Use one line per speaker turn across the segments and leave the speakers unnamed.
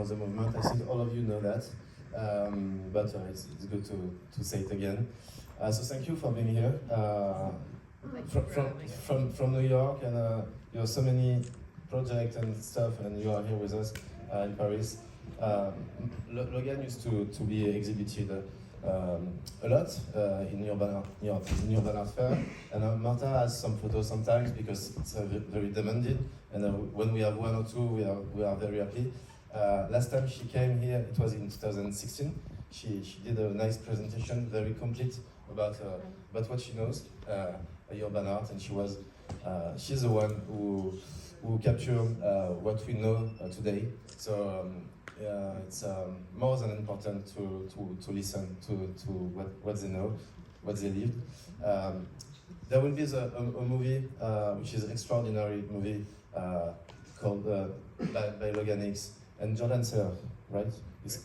for the movement. I think all of you know that, but it's good to say it again. So thank you for being here. From New York, and you have so many projects and stuff, and you are here with us in Paris. Logan used to be exhibited a lot in urban art fair, and Martha has some photos sometimes because it's very demanding, and when we have one or two, we are very happy. Last time she came here, it was in 2016. She did a nice presentation, very complete, about what she knows, urban art, and she's the one who captured what we know today. So it's more than important to listen to what they know, what they lived. There will be a movie which is an extraordinary movie called by Logan Hicks and Jordan Seller, right? It's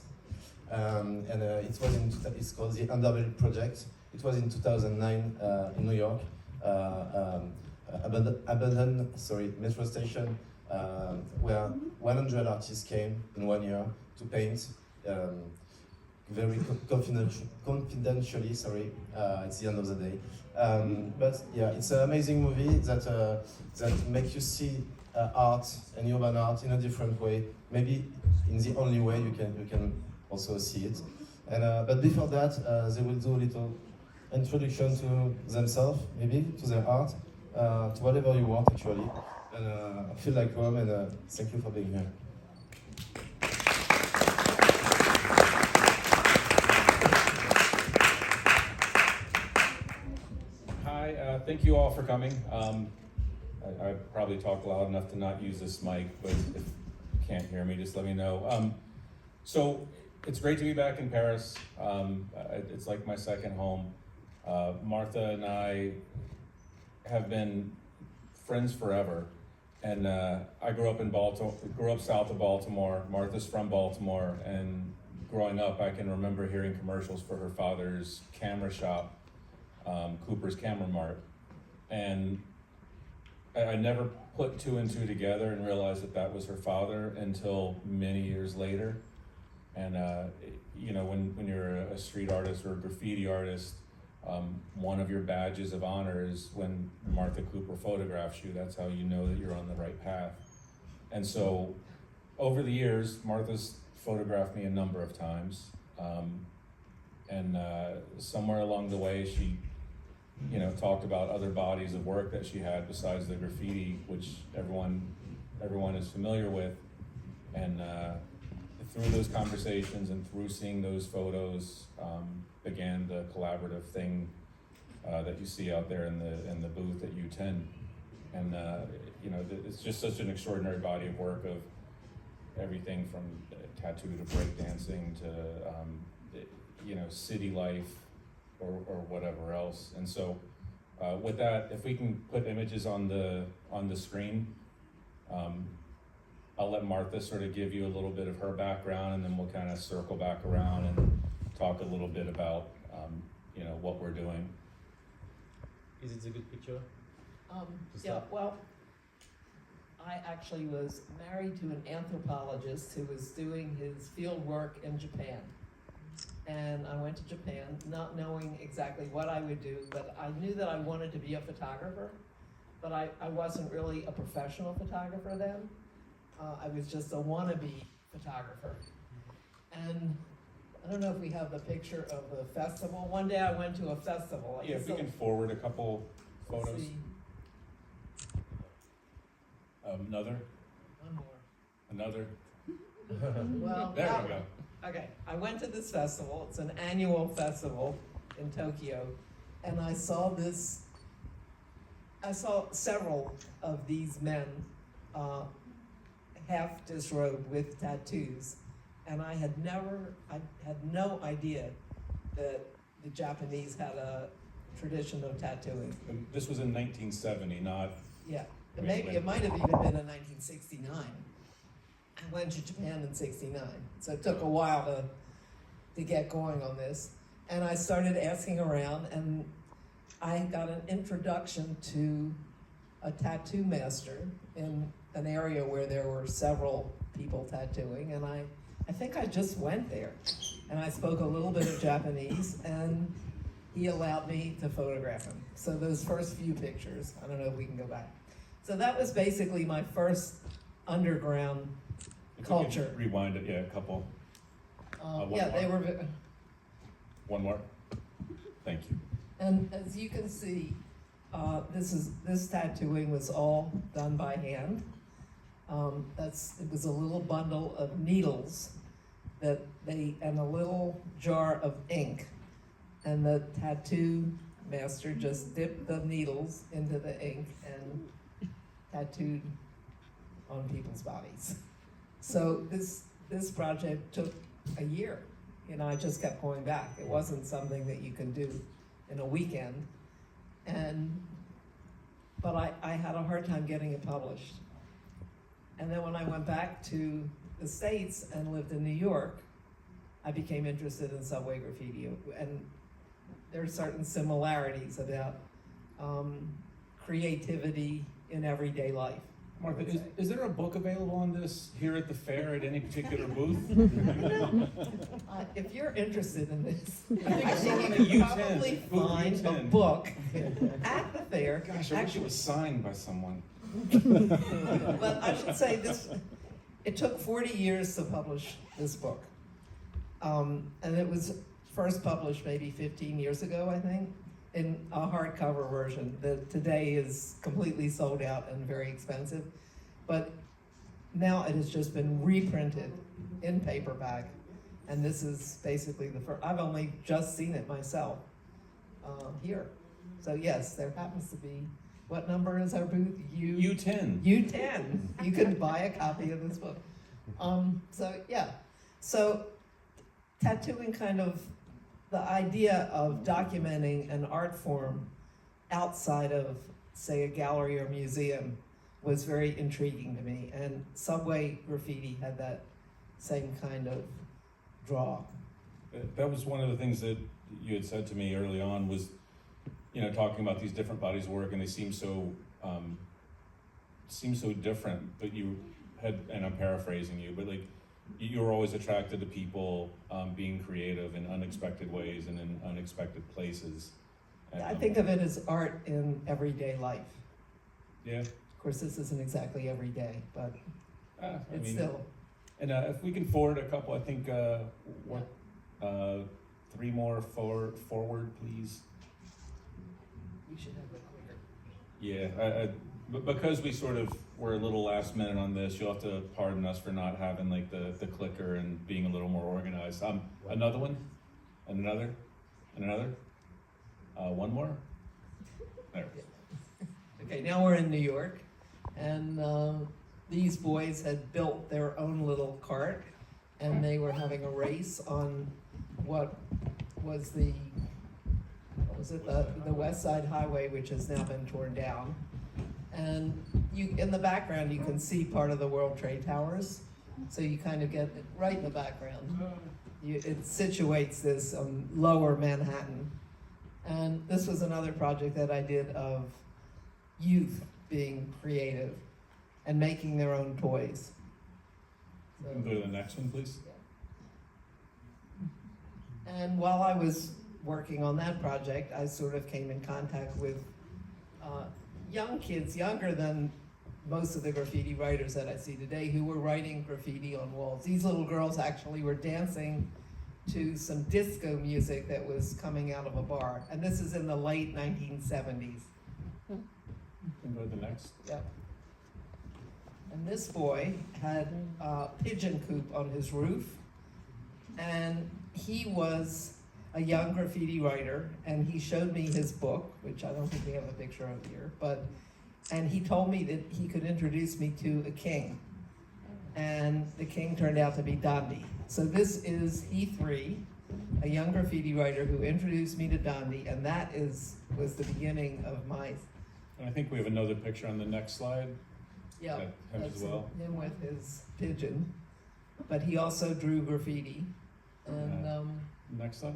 called the Underbelly Project. It was in 2009 in New York. Abandoned metro station where 100 artists came in 1 year to paint very confidentially. It's the end of the day. But yeah, it's an amazing movie that makes you see art and urban art in a different way. Maybe in the only way you can also see it. And but before that, they will do a little introduction to themselves, maybe to their art, to whatever you want actually. And feel like home, and thank you for being here.
Hi, thank you all for coming. I probably talk loud enough to not use this mic, but if you can't hear me, just let me know. So it's great to be back in Paris. It's like my second home. Martha and I have been friends forever, and I grew up south of Baltimore. Martha's from Baltimore, and growing up, I can remember hearing commercials for her father's camera shop, Cooper's Camera Mart, and I never put two and two together and realized that was her father until many years later. And you know, when you're a street artist or a graffiti artist, one of your badges of honor is when Martha Cooper photographs you. That's how you know that you're on the right path. And so over the years, Martha's photographed me a number of times. And somewhere along the way, she talked about other bodies of work that she had besides the graffiti, which everyone is familiar with. And through those conversations and through seeing those photos, began the collaborative thing that you see out there in the booth at U10. And it's just such an extraordinary body of work of everything from tattoo to breakdancing to city life or whatever else. And so with that, if we can put images on the screen, I'll let Martha sort of give you a little bit of her background, and then we'll kind of circle back around and talk a little bit about what we're doing.
Is it a good picture?
Yeah, well, I actually was married to an anthropologist who was doing his field work in Japan. And I went to Japan not knowing exactly what I would do, but I knew that I wanted to be a photographer, but I wasn't really a professional photographer then. I was just a wannabe photographer. And I don't know if we have the picture of the festival. One day I went to a festival.
Yeah, if we can forward a couple photos. Another?
One more.
Another?
Well,
there we go.
Okay, I went to this festival. It's an annual festival in Tokyo, and I saw several of these men half disrobed with tattoos, and I had no idea that the Japanese had a tradition of tattooing.
And this was in 1970, not...
Yeah, maybe it might have even been in 1969. I went to Japan in 69, so it took a while to get going on this. And I started asking around, and I got an introduction to a tattoo master in an area where there were several people tattooing, and I think I just went there, and I spoke a little bit of Japanese, and he allowed me to photograph him. So those first few pictures, I don't know if we can go back. So that was basically my first underground
If we could
culture.
Rewind it, yeah, a couple. One
Yeah, they
more.
were,
One more. Thank you.
and as you can see, this tattooing was all done by hand. It was a little bundle of needles and a little jar of ink. And the tattoo master just dipped the needles into the ink and tattooed on people's bodies. So this project took a year. I just kept going back. It wasn't something that you can do in a weekend. But I had a hard time getting it published. And then when I went back to the States and lived in New York, I became interested in subway graffiti. And there are certain similarities about creativity in everyday life.
Martha, is there a book available on this here at the fair at any particular booth?
If you're interested in this,
I think
I
it's on
think
the
you
U10,
could probably
booth
find a
U10.
book at the fair.
Gosh, I wish it was signed by someone.
But I should say this, it took 40 years to publish this book. And it was first published maybe 15 years ago, I think, in a hardcover version that today is completely sold out and very expensive. But now it has just been reprinted in paperback. And this is basically the first, I've only just seen it myself here. So yes, there happens to be, what number is our booth?
U10.
U10. You can buy a copy of this book. So tattooing kind of, the idea of documenting an art form outside of, say, a gallery or museum was very intriguing to me. And subway graffiti had that same kind of draw.
That was one of the things that you had said to me early on was, talking about these different bodies of work, and they seem so different, but you had, and I'm paraphrasing you, but like, you were always attracted to people being creative in unexpected ways and in unexpected places. And,
I think of it as art in everyday life.
Yeah.
Of course, this isn't exactly every day, but it's still.
And if we can forward a couple, I think, three more forward, please.
We should have it quicker.
Yeah, but because we sort of were a little last minute on this, you'll have to pardon us for not having like the clicker and being a little more organized. Another one, and another, and another. One more. There.
Okay, now we're in New York, and these boys had built their own little cart, and they were having a race on what was the West Side Highway, which has now been torn down. And in the background, you can see part of the World Trade Towers. So you kind of get right in the background. It situates this lower Manhattan. And this was another project that I did of youth being creative and making their own toys.
You can go to the next one, please.
And while I was working on that project, I sort of came in contact with young kids, younger than most of the graffiti writers that I see today, who were writing graffiti on walls. These little girls actually were dancing to some disco music that was coming out of a bar. And this is in the late 1970s.
You can go to the next.
Yep. And this boy had a pigeon coop on his roof, and he was a young graffiti writer, and he showed me his book, which I don't think we have a picture of here, and he told me that he could introduce me to a king, and the king turned out to be Dandi. So this is E3, a young graffiti writer who introduced me to Dandi, and that was the beginning of my.
And I think we have another picture on the next slide.
Yeah,
Him
that's
as well.
him with his pigeon, but he also drew graffiti, and
Next slide.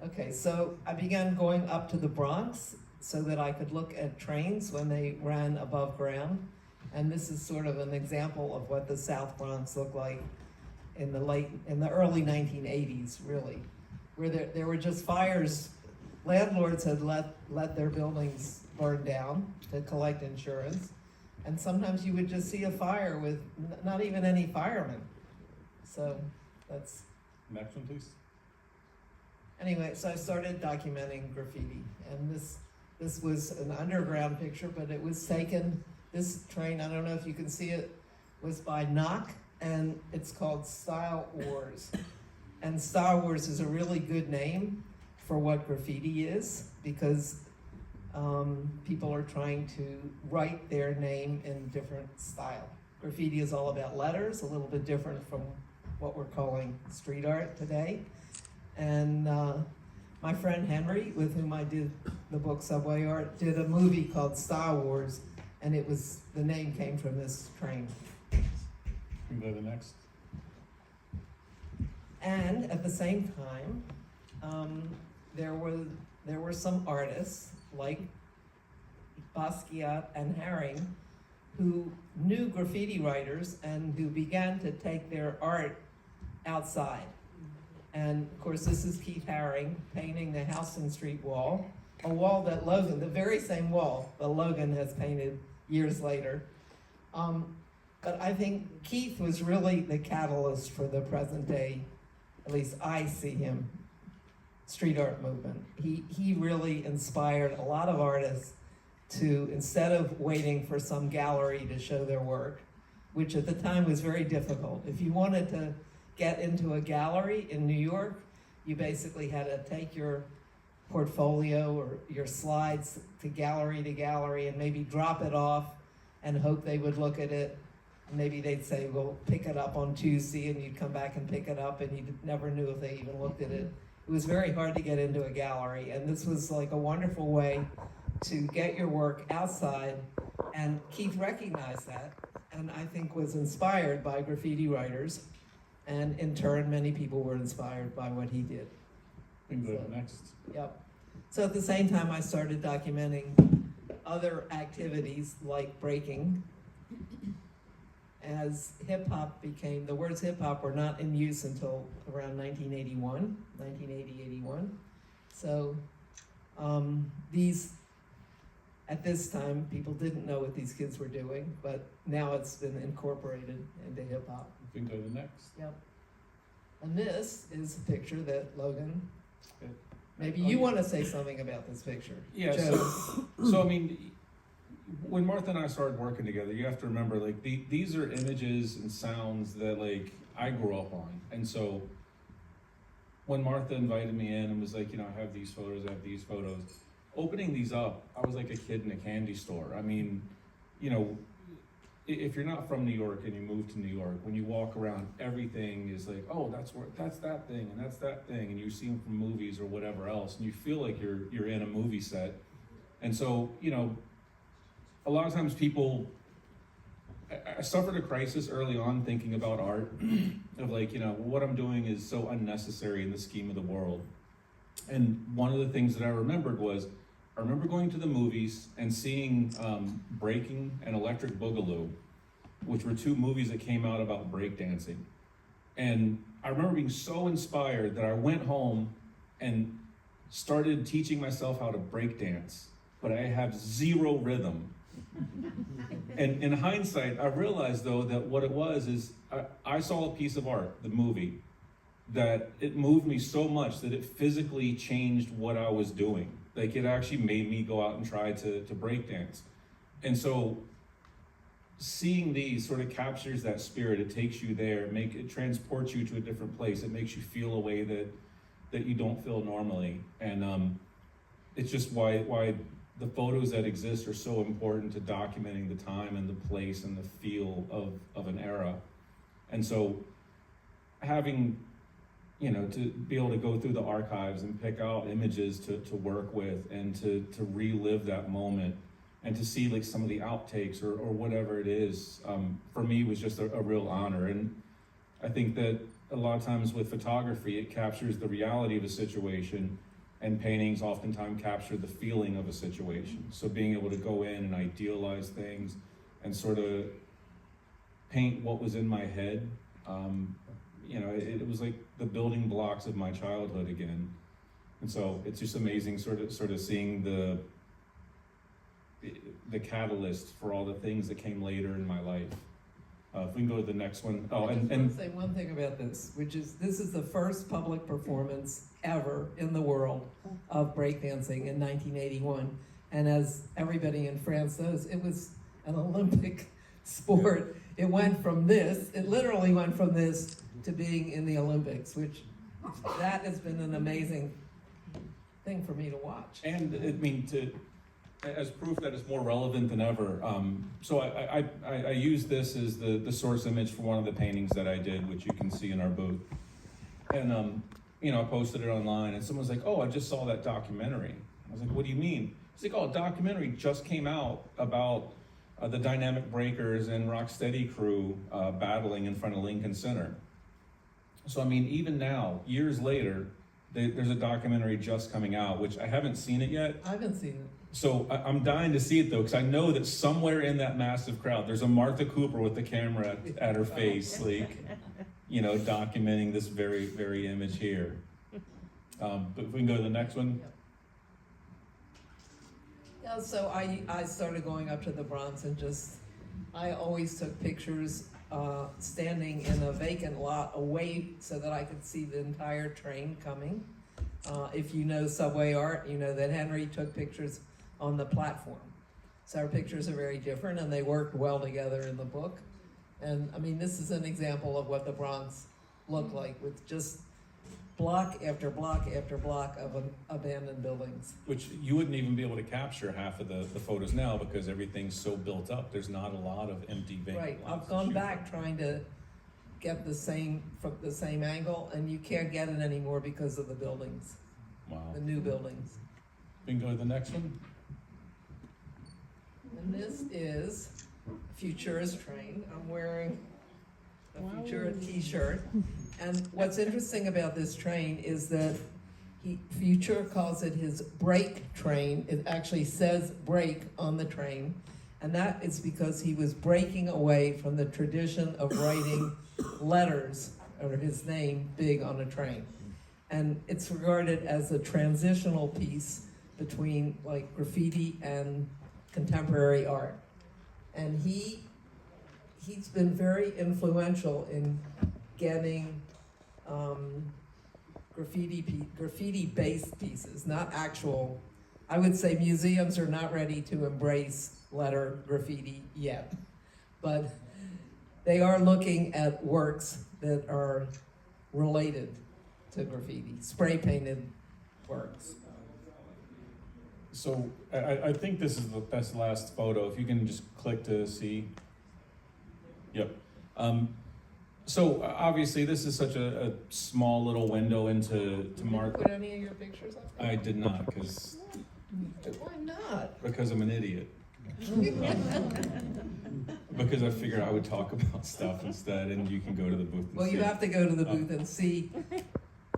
okay, so I began going up to the Bronx so that I could look at trains when they ran above ground, And this is sort of an example of what the South Bronx looked like in the early 1980s, really, where there were just fires. Landlords had let their buildings burn down to collect insurance, and sometimes you would just see a fire with not even any firemen. So that's.
Next one, please.
Anyway, so I started documenting graffiti, and this was an underground picture, but it was taken. This train, I don't know if you can see it, was by Knock, and it's called Style Wars. And Style Wars is a really good name for what graffiti is, because people are trying to write their name in different style. Graffiti is all about letters, a little bit different from what we're calling street art today. And my friend Henry, with whom I did the book Subway Art, did a movie called Style Wars, and the name came from this train.
You can go to the next.
And at the same time, there were some artists like Basquiat and Haring who knew graffiti writers and who began to take their art outside. And of course, this is Keith Haring painting the Houston Street wall, a wall that Logan, the very same wall that Logan has painted years later. But I think Keith was really the catalyst for the present day, at least I see him, street art movement. He really inspired a lot of artists to, instead of waiting for some gallery to show their work, which at the time was very difficult. If you wanted to get into a gallery in New York, you basically had to take your portfolio or your slides to gallery and maybe drop it off and hope they would look at it. Maybe they'd say, well, pick it up on Tuesday, and you'd come back and pick it up, and you never knew if they even looked at it. It was very hard to get into a gallery, and this was like a wonderful way to get your work outside, and Keith recognized that, and I think was inspired by graffiti writers, and in turn, many people were inspired by what he did.
We can go to the next.
Yep. So at the same time, I started documenting other activities like breaking. As hip-hop became, the words hip-hop were not in use until around 1980-81. So at this time, people didn't know what these kids were doing, but now it's been incorporated into hip-hop.
We can go to the next.
Yep. And this is a picture that Logan,
Okay.
maybe you want to say something about this picture.
Yeah, so I mean, when Martha and I started working together, you have to remember, like, these are images and sounds that, like, I grew up on. And so when Martha invited me in and was like, you know, I have these photos, opening these up, I was like a kid in a candy store. I mean, you know, if you're not from New York and you move to New York, when you walk around, everything is like, oh, that's that thing, and that's that thing, and you see them from movies or whatever else, and you feel like you're in a movie set. And so, you know, a lot of times people, I suffered a crisis early on thinking about art, of like, you know, what I'm doing is so unnecessary in the scheme of the world. And one of the things that I remembered was, I remember going to the movies and seeing Breaking and Electric Boogaloo, which were two movies that came out about breakdancing. And I remember being so inspired that I went home and started teaching myself how to breakdance, but I have zero rhythm. And in hindsight, I realized though that what it was is I saw a piece of art, the movie, that it moved me so much that it physically changed what I was doing. Like, it actually made me go out and try to break dance. And so seeing these sort of captures that spirit. It takes you there, it transports you to a different place. It makes you feel a way that you don't feel normally. And it's just why the photos that exist are so important to documenting the time and the place and the feel of an era. And so having, you know, to be able to go through the archives and pick out images to work with and to relive that moment and to see like some of the outtakes or whatever it is, for me was just a real honor. And I think that a lot of times with photography, it captures the reality of a situation, and paintings oftentimes capture the feeling of a situation. So being able to go in and idealize things and sort of paint what was in my head. You know, it was like the building blocks of my childhood again. And so it's just amazing sort of seeing the catalyst for all the things that came later in my life. If we can go to the next one. Oh,
I just
and
want to say one thing about this, which is this is the first public performance ever in the world of breakdancing in 1981. And as everybody in France knows, it was an Olympic sport. It went from this, it literally went from this to being in the Olympics, which that has been an amazing thing for me to watch.
And I mean, as proof that it's more relevant than ever. So I use this as the source image for one of the paintings that I did, which you can see in our booth. And you know, I posted it online, and someone's like, "Oh, I just saw that documentary." I was like, "What do you mean?" It's like, "Oh, a documentary just came out about the Dynamic Breakers and Rocksteady crew battling in front of Lincoln Center." So I mean, even now, years later, there's a documentary just coming out, which I haven't seen it yet.
I haven't seen it.
So I'm dying to see it though, because I know that somewhere in that massive crowd, there's a Martha Cooper with the camera at her face, like, you know, documenting this very, very image here. But if we can go to the next one.
Yeah, so I started going up to the Bronx and I always took pictures standing in a vacant lot away so that I could see the entire train coming. If you know subway art, you know that Henry took pictures on the platform. So our pictures are very different and they worked well together in the book. And I mean, this is an example of what the Bronx looked like with just block after block after block of abandoned buildings.
Which you wouldn't even be able to capture half of the photos now because everything's so built up. There's not a lot of empty vacant
Right,
lots
I've
to
gone
shoot
back
from.
trying to get the same angle, and you can't get it anymore because of the buildings,
Wow.
the new buildings.
We can go to the next one.
And this is Futurist train. I'm wearing a Futura t-shirt. And what's interesting about this train is that Futura calls it his break train. It actually says break on the train. And that is because he was breaking away from the tradition of writing letters or his name big on a train. And it's regarded as a transitional piece between like graffiti and contemporary art. And he's been very influential in getting graffiti-based pieces, not actual. I would say museums are not ready to embrace letter graffiti yet, but they are looking at works that are related to graffiti, spray painted works.
So I think this is the best last photo. If you can just click to see. Yep. So obviously this is such a small little window into
Did you
Mark.
put any of your pictures up there?
I did not because
Why not?
I'm an idiot. Because I figured I would talk about stuff instead, and you can go to the booth. And
Well,
see
you
it.
have to go to the booth and see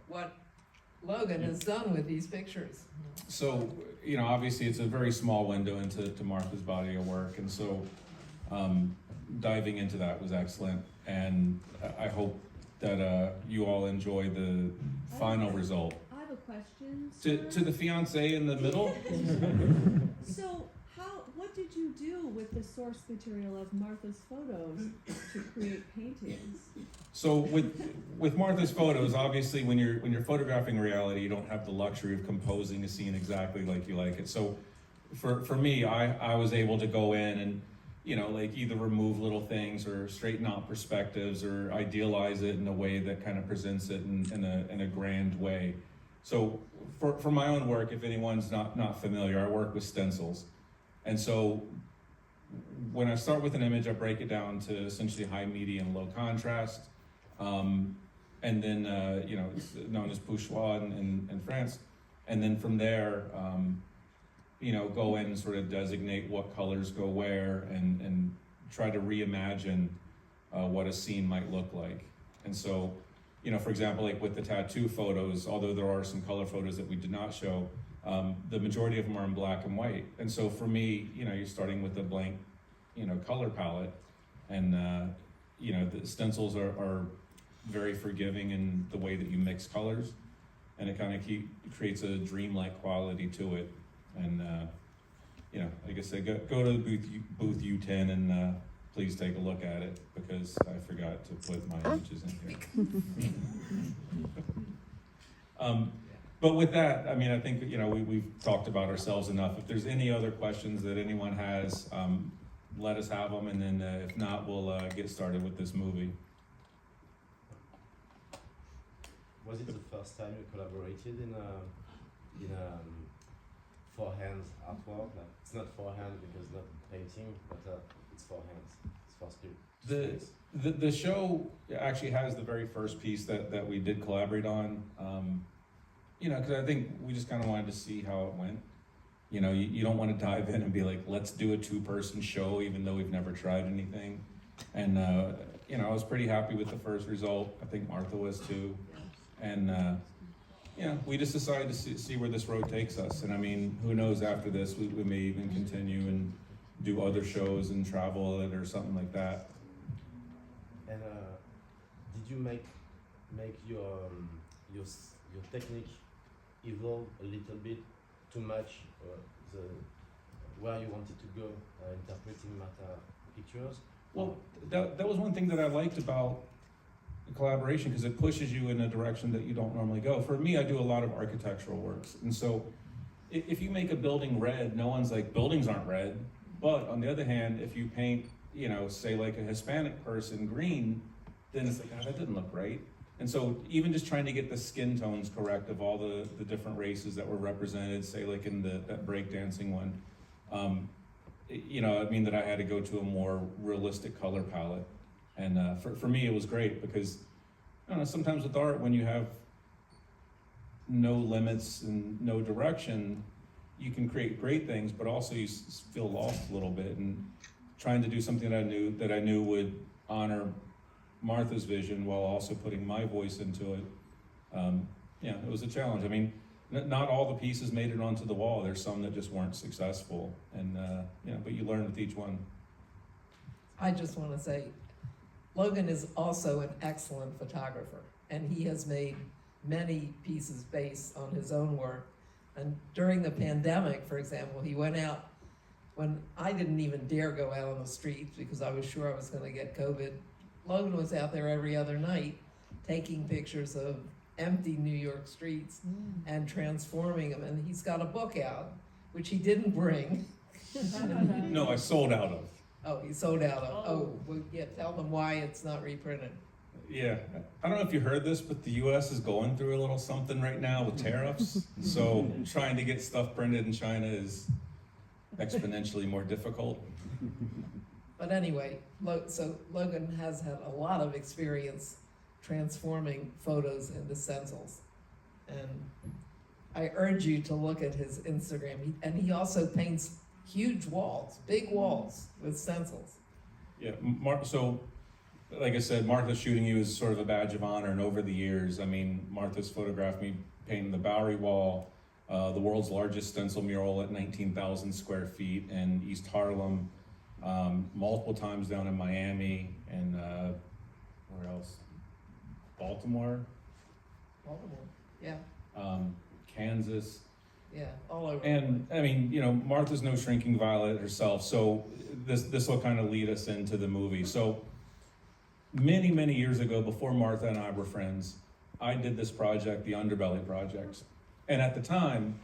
what Logan has done with these pictures.
So, you know, obviously it's a very small window into Martha's body of work, and so diving into that was excellent, and I hope that you all enjoy the final result.
I have a question.
To the fiance in the middle.
So, what did you do with the source material of Martha's photos to create paintings?
So with Martha's photos, obviously when you're photographing reality, you don't have the luxury of composing a scene exactly like you like it. So for me, I was able to go in and, you know, like either remove little things or straighten out perspectives or idealize it in a way that kind of presents it in a grand way. So for my own work, if anyone's not familiar, I work with stencils. And so when I start with an image, I break it down to essentially high, medium, low contrast. And then, you know, it's known as poussoir in France. And then from there, you know, go in and sort of designate what colors go where and try to reimagine what a scene might look like. And so, you know, for example, like with the tattoo photos, although there are some color photos that we did not show, the majority of them are in black and white. And so for me, you know, you're starting with a blank color palette, and the stencils are very forgiving in the way that you mix colors, and it kind of creates a dreamlike quality to it. And like I said, go to the booth U10 and please take a look at it, because I forgot to put my images in here. But with that, I mean, I think we've talked about ourselves enough. If there's any other questions that anyone has, let us have them, and then if not, we'll get started with this movie.
Was it the first time you collaborated in for hands artwork? Like, it's not for hand because not painting, but it's for hands. It's for space.
The show actually has the very first piece that we did collaborate on. Because I think we just kind of wanted to see how it went. You don't want to dive in and be like, let's do a 2-person show, even though we've never tried anything. And I was pretty happy with the first result. I think Martha was too. And we just decided to see where this road takes us. And I mean, who knows, after this, we may even continue and do other shows and travel it or something like that.
And did you make your technique evolve a little bit to match where you wanted to go interpreting Martha pictures?
Well, that was one thing that I liked about the collaboration, because it pushes you in a direction that you don't normally go. For me, I do a lot of architectural works, and so if you make a building red, no one's like, buildings aren't red. But on the other hand, if you paint, say like a Hispanic person green, then it's like, that didn't look right. And so even just trying to get the skin tones correct of all the different races that were represented, say like in that breakdancing one, that I had to go to a more realistic color palette. And for me, it was great, because sometimes with art, when you have no limits and no direction, you can create great things, but also you feel lost a little bit. And trying to do something that I knew would honor Martha's vision while also putting my voice into it, it was a challenge. I mean, not all the pieces made it onto the wall. There's some that just weren't successful, and but you learn with each one.
I just want to say, Logan is also an excellent photographer, and he has made many pieces based on his own work. And during the pandemic, for example, he went out when I didn't even dare go out on the streets because I was sure I was going to get COVID. Logan was out there every other night taking pictures of empty New York streets and transforming them. And he's got a book out, which he didn't bring.
No, I sold out of.
Oh, he sold out of. Oh, well, yeah, tell them why it's not reprinted.
Yeah, I don't know if you heard this, but the U.S. is going through a little something right now with tariffs. So trying to get stuff printed in China is exponentially more difficult.
But anyway, so Logan has had a lot of experience transforming photos into stencils. And I urge you to look at his Instagram. And he also paints huge walls, big walls with stencils.
Yeah, so like I said, Martha's shooting you is sort of a badge of honor. And over the years, I mean, Martha's photographed me painting the Bowery Wall, the world's largest stencil mural at 19,000 square feet in East Harlem, multiple times down in Miami, and where else? Baltimore,
yeah,
Kansas.
yeah, all over.
And I mean, Martha's no shrinking violet herself, so this will kind of lead us into the movie. So many years ago, before Martha and I were friends, I did this project, the Underbelly project. And at the time,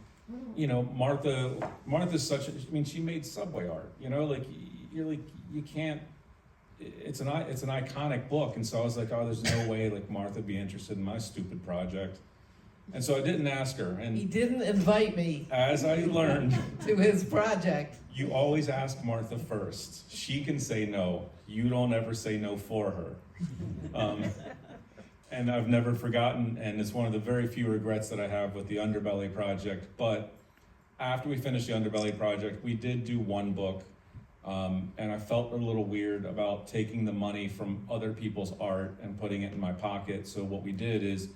Martha's such she made subway art, you can't, it's an iconic book. And so I was like, oh, there's no way like Martha'd be interested in my stupid project. And so I didn't ask her. And
he didn't invite me.
As I learned,
to his project.
You always ask Martha first. She can say no. You don't ever say no for her. And I've never forgotten, and it's one of the very few regrets that I have with the Underbelly project. But after we finished the Underbelly project, we did do one book, and I felt a little weird about taking the money from other people's art and putting it in my pocket. So what we did is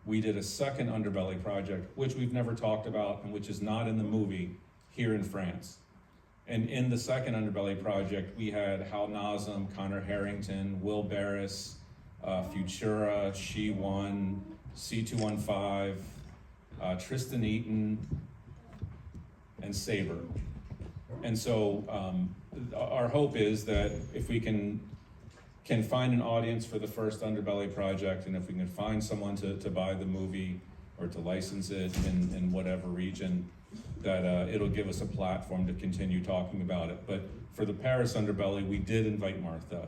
we did a second Underbelly project, which we've never talked about and which is not in the movie, here in France. And in the second Underbelly project, we had Hal Nazem, Connor Harrington, Will Barris, Futura, She One, C215, Tristan Eaton, and Saber. And so our hope is that if we can find an audience for the first Underbelly project, and if we can find someone to buy the movie or to license it in whatever region, that it'll give us a platform to continue talking about it. But for the Paris Underbelly, we did invite Martha.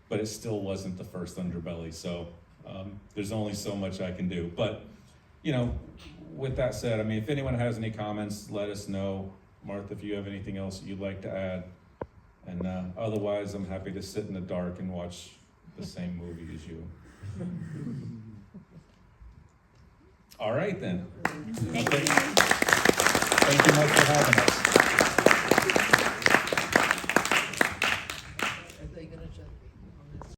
But it still wasn't the first Underbelly, so there's only so much I can do. But, you know, with that said, I mean, if anyone has any comments, let us know. Martha, if you have anything else that you'd like to add. And otherwise, I'm happy to sit in the dark and watch the same movie as you. All right, then.
Thank you.
Thank you much for having us.